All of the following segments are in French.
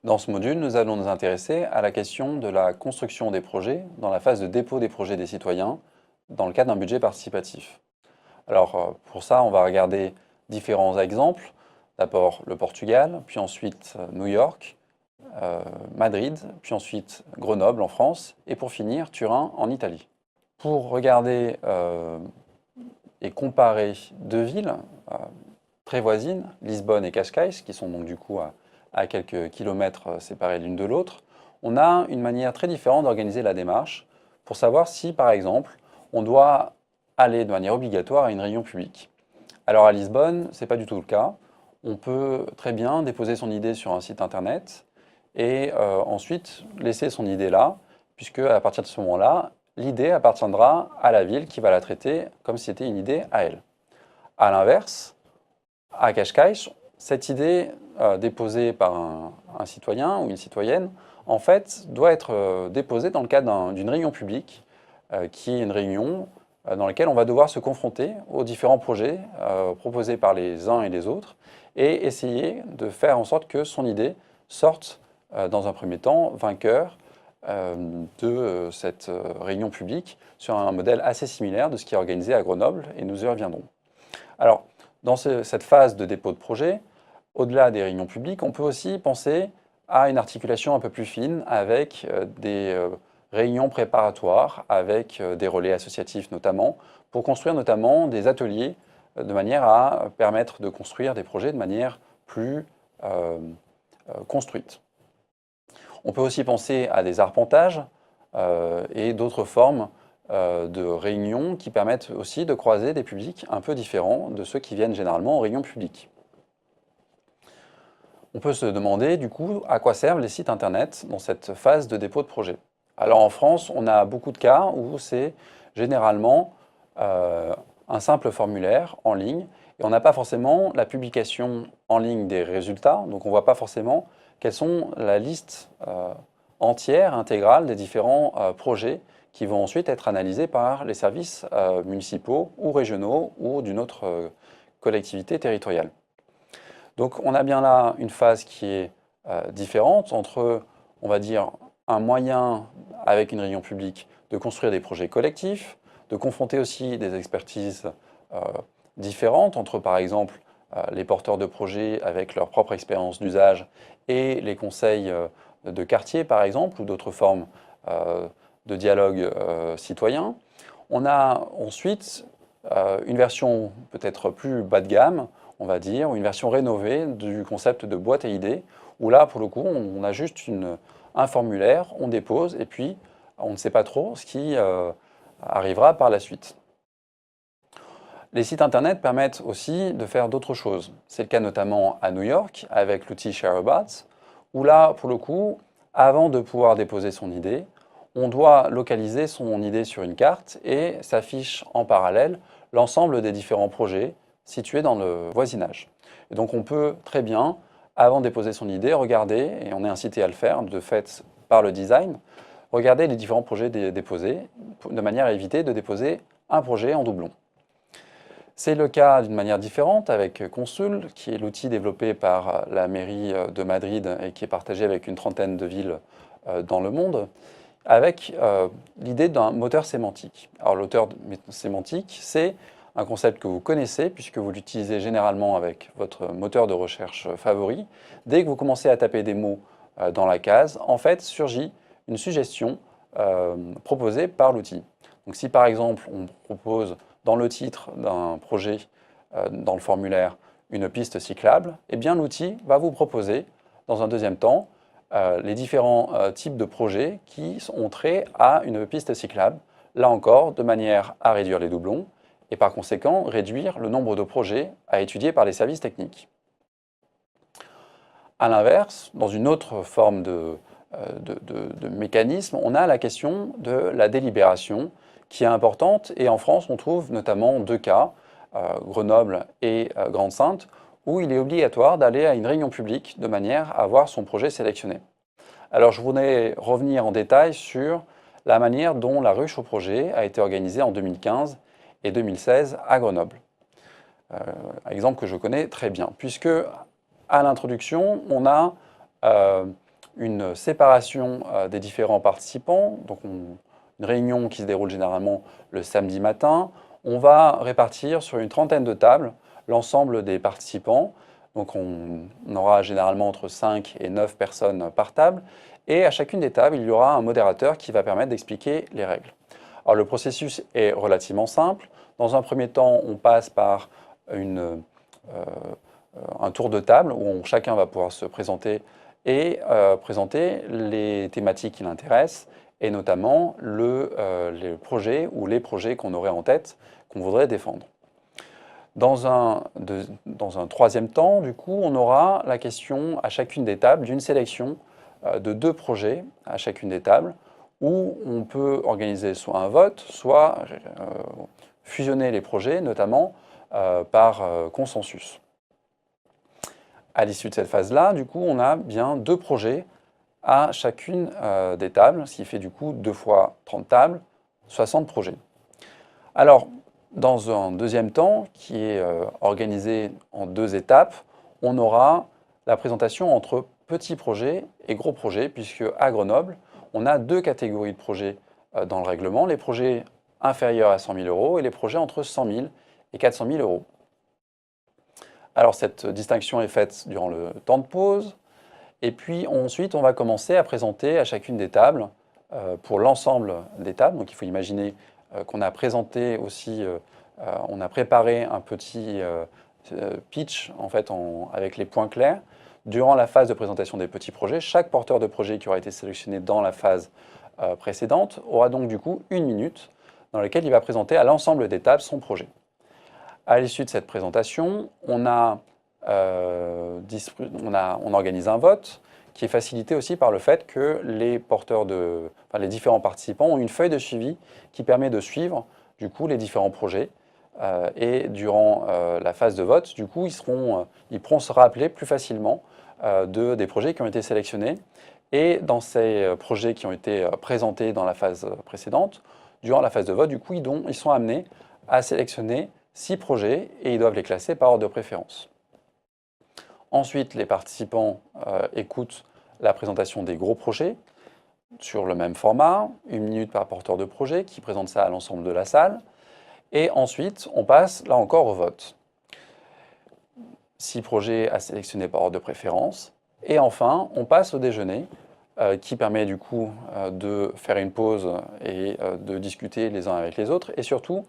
Dans ce module, nous allons nous intéresser à la question de la construction des projets dans la phase de dépôt des projets des citoyens dans le cadre d'un budget participatif. Alors pour ça, on va regarder différents exemples. D'abord le Portugal, puis ensuite New York, Madrid, puis ensuite Grenoble en France, et pour finir Turin en Italie. Pour regarder et comparer deux villes très voisines, Lisbonne et Cascais, qui sont donc du coup à quelques kilomètres séparés l'une de l'autre, on a une manière très différente d'organiser la démarche pour savoir si, par exemple, on doit aller de manière obligatoire à une réunion publique. Alors à Lisbonne, ce n'est pas du tout le cas. On peut très bien déposer son idée sur un site internet et ensuite laisser son idée là, puisque à partir de ce moment-là, l'idée appartiendra à la ville qui va la traiter comme si c'était une idée à elle. A l'inverse, à Cascais, cette idée déposée par un citoyen ou une citoyenne, en fait, doit être déposée dans le cadre d'une réunion publique, qui est une réunion dans laquelle on va devoir se confronter aux différents projets proposés par les uns et les autres et essayer de faire en sorte que son idée sorte, dans un premier temps, vainqueur de cette réunion publique sur un modèle assez similaire de ce qui est organisé à Grenoble, et nous y reviendrons. Alors, dans cette phase de dépôt de projet, au-delà des réunions publiques, on peut aussi penser à une articulation un peu plus fine avec des réunions préparatoires, avec des relais associatifs notamment, pour construire notamment des ateliers de manière à permettre de construire des projets de manière plus construite. On peut aussi penser à des arpentages et d'autres formes de réunions qui permettent aussi de croiser des publics un peu différents de ceux qui viennent généralement en réunion publique. On peut se demander du coup à quoi servent les sites internet dans cette phase de dépôt de projet. Alors en France, on a beaucoup de cas où c'est généralement un simple formulaire en ligne et on n'a pas forcément la publication en ligne des résultats, donc on ne voit pas forcément quelles sont la liste entière, intégrale des différents projets qui vont ensuite être analysés par les services municipaux ou régionaux ou d'une autre collectivité territoriale. Donc on a bien là une phase qui est différente entre, on va dire, un moyen avec une réunion publique de construire des projets collectifs, de confronter aussi des expertises différentes entre, par exemple, les porteurs de projets avec leur propre expérience d'usage et les conseils de quartier, par exemple, ou d'autres formes de dialogue citoyen. On a ensuite une version peut-être plus bas de gamme, on va dire, ou une version rénovée du concept de boîte à idées, où là, pour le coup, on a juste un formulaire, on dépose, et puis on ne sait pas trop ce qui arrivera par la suite. Les sites internet permettent aussi de faire d'autres choses. C'est le cas notamment à New York, avec l'outil ShareAbout, où là, pour le coup, avant de pouvoir déposer son idée, on doit localiser son idée sur une carte et s'affiche en parallèle l'ensemble des différents projets situés dans le voisinage. Et donc on peut très bien, avant de déposer son idée, regarder, et on est incité à le faire de fait par le design, regarder les différents projets déposés de manière à éviter de déposer un projet en doublon. C'est le cas d'une manière différente avec Consul, qui est l'outil développé par la mairie de Madrid et qui est partagé avec une trentaine de villes dans le monde, avec l'idée d'un moteur sémantique. Alors l'auteur sémantique, c'est un concept que vous connaissez puisque vous l'utilisez généralement avec votre moteur de recherche favori. Dès que vous commencez à taper des mots dans la case, en fait surgit une suggestion proposée par l'outil. Donc si par exemple on propose dans le titre d'un projet, dans le formulaire, une piste cyclable, eh bien l'outil va vous proposer, dans un deuxième temps, les différents types de projets qui ont trait à une piste cyclable, là encore, de manière à réduire les doublons et par conséquent réduire le nombre de projets à étudier par les services techniques. A l'inverse, dans une autre forme de mécanisme, on a la question de la délibération qui est importante et en France on trouve notamment deux cas, Grenoble et Grande-Synthe, où il est obligatoire d'aller à une réunion publique de manière à voir son projet sélectionné. Alors je voudrais revenir en détail sur la manière dont la ruche au projet a été organisée en 2015 et 2016 à Grenoble. Exemple que je connais très bien, puisque à l'introduction, on a une séparation des différents participants, donc une réunion qui se déroule généralement le samedi matin. On va répartir sur une trentaine de tables l'ensemble des participants. Donc on aura généralement entre 5 et 9 personnes par table. Et à chacune des tables, il y aura un modérateur qui va permettre d'expliquer les règles. Alors le processus est relativement simple. Dans un premier temps, on passe par un tour de table où chacun va pouvoir se présenter et présenter les thématiques qui l'intéressent et notamment les projets ou les projets qu'on aurait en tête, qu'on voudrait défendre. Dans un troisième temps, du coup, on aura la question à chacune des tables d'une sélection de 2 projets à chacune des tables où on peut organiser soit un vote, soit fusionner les projets, notamment par consensus. À l'issue de cette phase-là, du coup, on a bien 2 projets à chacune des tables, ce qui fait du coup 2 fois 30 tables, 60 projets. Alors, dans un deuxième temps, qui est organisé en 2 étapes, on aura la présentation entre petits projets et gros projets, puisque à Grenoble, on a 2 catégories de projets dans le règlement, les projets inférieurs à 100 000 € et les projets entre 100 000 et 400 000 €. Alors cette distinction est faite durant le temps de pause, et puis ensuite on va commencer à présenter à chacune des tables, pour l'ensemble des tables, donc il faut imaginer qu'on a présenté aussi, on a préparé un petit pitch en fait, avec les points clairs. Durant la phase de présentation des petits projets, chaque porteur de projet qui aura été sélectionné dans la phase précédente aura donc du coup 1 minute dans laquelle il va présenter à l'ensemble des tables son projet. À l'issue de cette présentation, on organise un vote qui est facilité aussi par le fait que les différents participants ont une feuille de suivi qui permet de suivre du coup les différents projets. Et durant la phase de vote, du coup, ils pourront se rappeler plus facilement des projets qui ont été sélectionnés. Et dans ces projets qui ont été présentés dans la phase précédente, durant la phase de vote, du coup, ils sont amenés à sélectionner 6 projets et ils doivent les classer par ordre de préférence. Ensuite, les participants écoutent la présentation des gros projets sur le même format, 1 minute par porteur de projet qui présente ça à l'ensemble de la salle. Et ensuite, on passe là encore au vote. 6 projets à sélectionner par ordre de préférence. Et enfin, on passe au déjeuner qui permet du coup de faire une pause et de discuter les uns avec les autres et surtout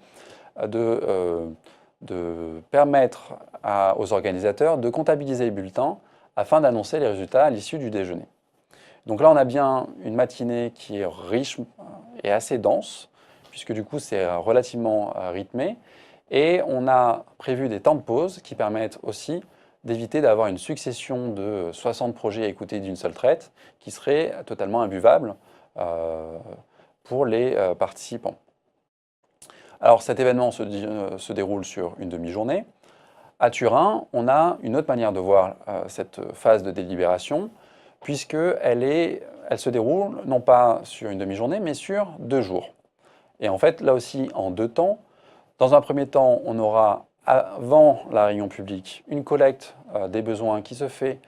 de permettre aux organisateurs de comptabiliser les bulletins afin d'annoncer les résultats à l'issue du déjeuner. Donc là, on a bien une matinée qui est riche et assez dense, puisque du coup, c'est relativement rythmé. Et on a prévu des temps de pause qui permettent aussi d'éviter d'avoir une succession de 60 projets à écouter d'une seule traite, qui serait totalement imbuvable pour les participants. Alors cet événement se déroule sur une demi-journée. À Turin, on a une autre manière de voir cette phase de délibération, puisqu'elle se déroule non pas sur une demi-journée, mais sur 2 jours. Et en fait, là aussi, en 2 temps. Dans un premier temps, on aura, avant la réunion publique, une collecte des besoins qui se fait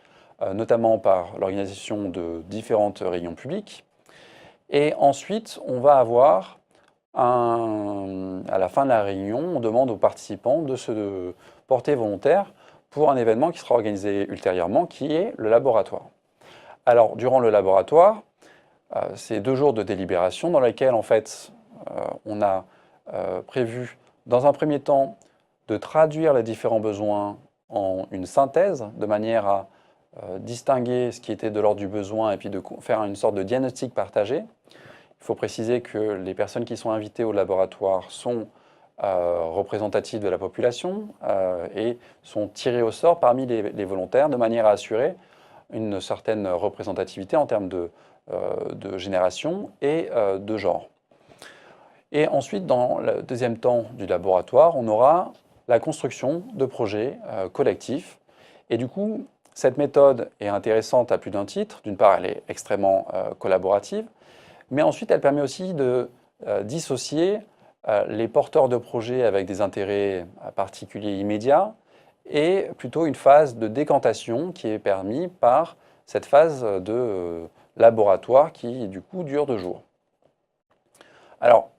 notamment par l'organisation de différentes réunions publiques. Et ensuite, on va avoir, à la fin de la réunion, on demande aux participants de se porter volontaires pour un événement qui sera organisé ultérieurement, qui est le laboratoire. Alors, durant le laboratoire, c'est 2 jours de délibération dans lesquels, en fait, on a prévu, dans un premier temps, de traduire les différents besoins en une synthèse, de manière à distinguer ce qui était de l'ordre du besoin et puis de faire une sorte de diagnostic partagé. Il faut préciser que les personnes qui sont invitées au laboratoire sont représentatives de la population et sont tirées au sort parmi les volontaires, de manière à assurer une certaine représentativité en termes de génération et de genre. Et ensuite, dans le deuxième temps du laboratoire, on aura la construction de projets collectifs. Et du coup, cette méthode est intéressante à plus d'un titre. D'une part, elle est extrêmement collaborative, mais ensuite, elle permet aussi de dissocier les porteurs de projets avec des intérêts particuliers immédiats et plutôt une phase de décantation qui est permise par cette phase de laboratoire qui, du coup, dure 2 jours. Alors,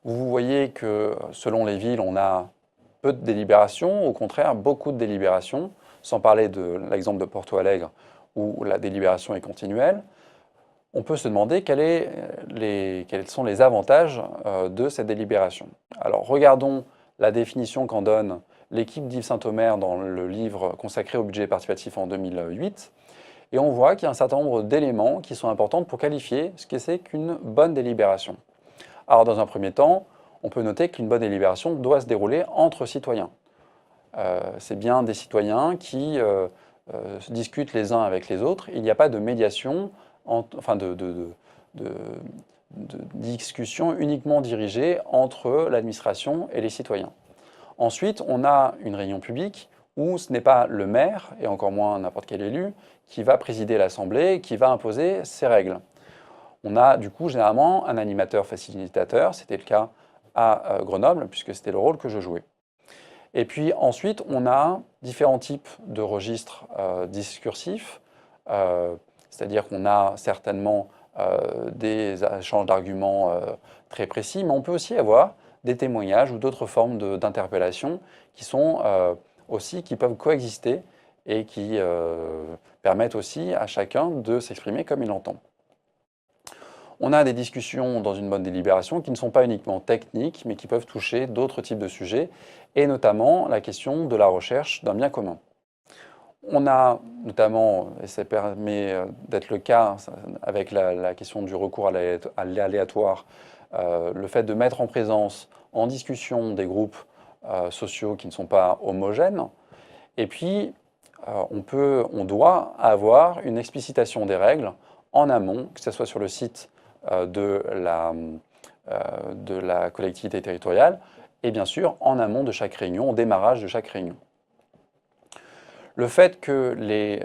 vous voyez que selon les villes, on a peu de délibérations, au contraire, beaucoup de délibérations, sans parler de l'exemple de Porto Alegre où la délibération est continuelle. On peut se demander quels sont les avantages de cette délibération. Alors, regardons la définition qu'en donne l'équipe d'Yves Saint-Omer dans le livre consacré au budget participatif en 2008. Et on voit qu'il y a un certain nombre d'éléments qui sont importants pour qualifier ce que c'est qu'une bonne délibération. Alors, dans un premier temps, on peut noter qu'une bonne délibération doit se dérouler entre citoyens. C'est bien des citoyens qui se discutent les uns avec les autres. Il n'y a pas de médiation, de discussion uniquement dirigée entre l'administration et les citoyens. Ensuite, on a une réunion publique où ce n'est pas le maire, et encore moins n'importe quel élu, qui va présider l'Assemblée, qui va imposer ses règles. On a du coup généralement un animateur facilitateur, c'était le cas à Grenoble, puisque c'était le rôle que je jouais. Et puis ensuite, on a différents types de registres discursifs, c'est-à-dire qu'on a certainement des échanges d'arguments très précis, mais on peut aussi avoir des témoignages ou d'autres formes d'interpellation qui sont qui peuvent coexister et qui permettent aussi à chacun de s'exprimer comme il l'entend. On a des discussions dans une bonne délibération qui ne sont pas uniquement techniques, mais qui peuvent toucher d'autres types de sujets, et notamment la question de la recherche d'un bien commun. On a notamment, et ça permet d'être le cas avec la question du recours à l'aléatoire, le fait de mettre en présence, en discussion, des groupes sociaux qui ne sont pas homogènes. Et puis, on doit avoir une explicitation des règles en amont, que ce soit sur le site de la collectivité territoriale, et bien sûr en amont de chaque réunion, au démarrage de chaque réunion. Le fait que les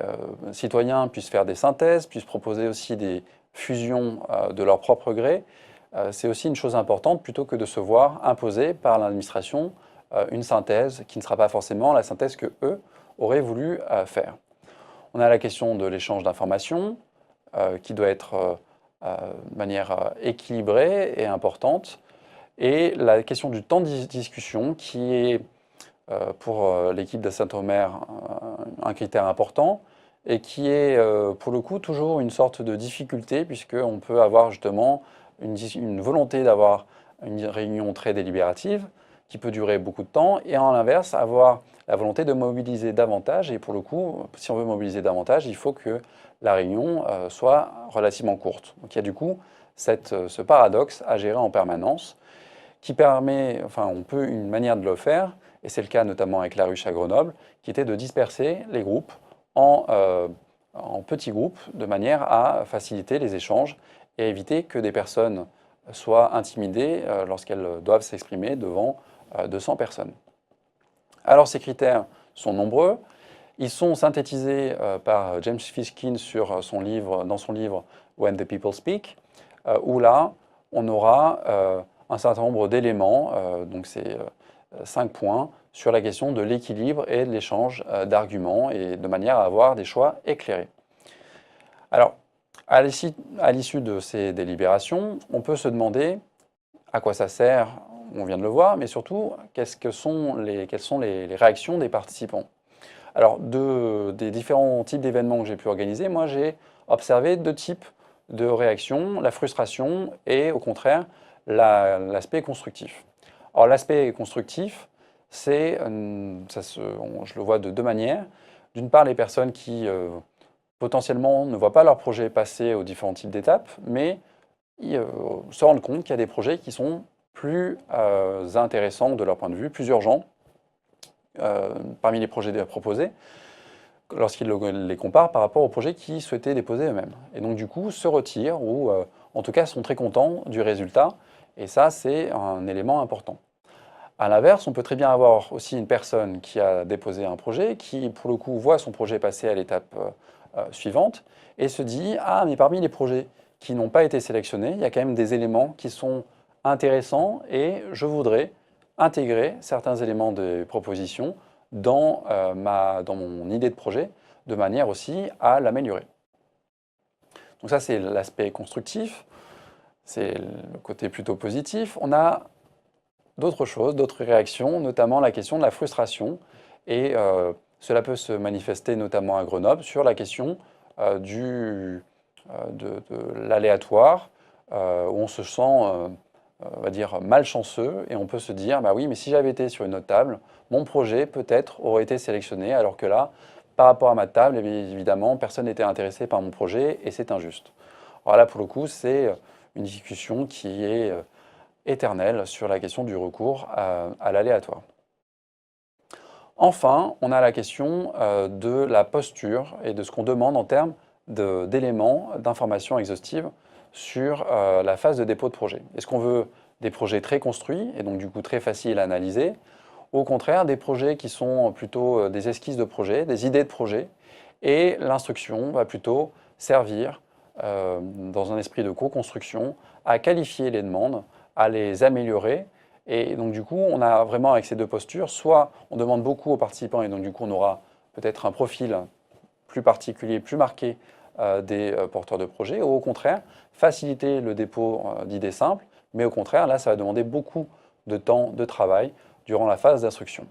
citoyens puissent faire des synthèses, puissent proposer aussi des fusions de leur propre gré, c'est aussi une chose importante plutôt que de se voir imposer par l'administration une synthèse qui ne sera pas forcément la synthèse que eux auraient voulu faire. On a la question de l'échange d'informations qui doit être de manière équilibrée et importante, et la question du temps de discussion qui est pour l'équipe de Saint-Omer un critère important et qui est pour le coup toujours une sorte de difficulté puisqu'on peut avoir justement une volonté d'avoir une réunion très délibérative qui peut durer beaucoup de temps et en l'inverse avoir la volonté de mobiliser davantage et pour le coup si on veut mobiliser davantage il faut que la réunion soit relativement courte. Donc il y a du coup ce paradoxe à gérer en permanence qui permet, une manière de le faire, et c'est le cas notamment avec la ruche à Grenoble, qui était de disperser les groupes en petits groupes de manière à faciliter les échanges et éviter que des personnes soient intimidées lorsqu'elles doivent s'exprimer devant 200 personnes. Alors ces critères sont nombreux. Ils sont synthétisés par James Fishkin dans son livre When the People Speak, où là, on aura un certain nombre d'éléments, donc c'est 5 points, sur la question de l'équilibre et de l'échange d'arguments et de manière à avoir des choix éclairés. Alors, à l'issue de ces délibérations, on peut se demander à quoi ça sert, on vient de le voir, mais surtout, quelles sont les réactions des participants. Alors, des différents types d'événements que j'ai pu organiser, moi j'ai observé 2 types de réactions, la frustration et au contraire l'aspect constructif. Alors l'aspect constructif, je le vois de 2 manières. D'une part, les personnes qui potentiellement ne voient pas leur projet passer aux différents types d'étapes, mais se rendent compte qu'il y a des projets qui sont plus intéressants de leur point de vue, plus urgents parmi les projets proposés, lorsqu'ils les comparent par rapport aux projets qu'ils souhaitaient déposer eux-mêmes. Et donc du coup, se retirent ou en tout cas sont très contents du résultat. Et ça, c'est un élément important. À l'inverse, on peut très bien avoir aussi une personne qui a déposé un projet, qui pour le coup voit son projet passer à l'étape suivante et se dit « Ah, mais parmi les projets qui n'ont pas été sélectionnés, il y a quand même des éléments qui sont intéressants et je voudrais intégrer certains éléments des propositions dans mon idée de projet de manière aussi à l'améliorer. » Donc ça, c'est l'aspect constructif, c'est le côté plutôt positif. On a d'autres choses, d'autres réactions, notamment la question de la frustration. Et cela peut se manifester notamment à Grenoble sur la question de l'aléatoire, où on se sent, on va dire, malchanceux, et on peut se dire, bah oui, mais si j'avais été sur une autre table, mon projet peut-être aurait été sélectionné, alors que là, par rapport à ma table, eh bien, évidemment, personne n'était intéressé par mon projet, et c'est injuste. Alors là, pour le coup, c'est une discussion qui est éternelle sur la question du recours à l'aléatoire. Enfin, on a la question de la posture et de ce qu'on demande en termes d'éléments, d'informations exhaustives sur la phase de dépôt de projet. Est-ce qu'on veut des projets très construits et donc du coup très faciles à analyser, ou au contraire des projets qui sont plutôt des esquisses de projet, des idées de projet, et l'instruction va plutôt servir, dans un esprit de co-construction, à qualifier les demandes, à les améliorer. Et donc du coup, on a vraiment avec ces deux postures, soit on demande beaucoup aux participants et donc du coup on aura peut-être un profil plus particulier, plus marqué des porteurs de projets, ou au contraire, faciliter le dépôt d'idées simples, mais au contraire, là, ça va demander beaucoup de temps de travail durant la phase d'instruction.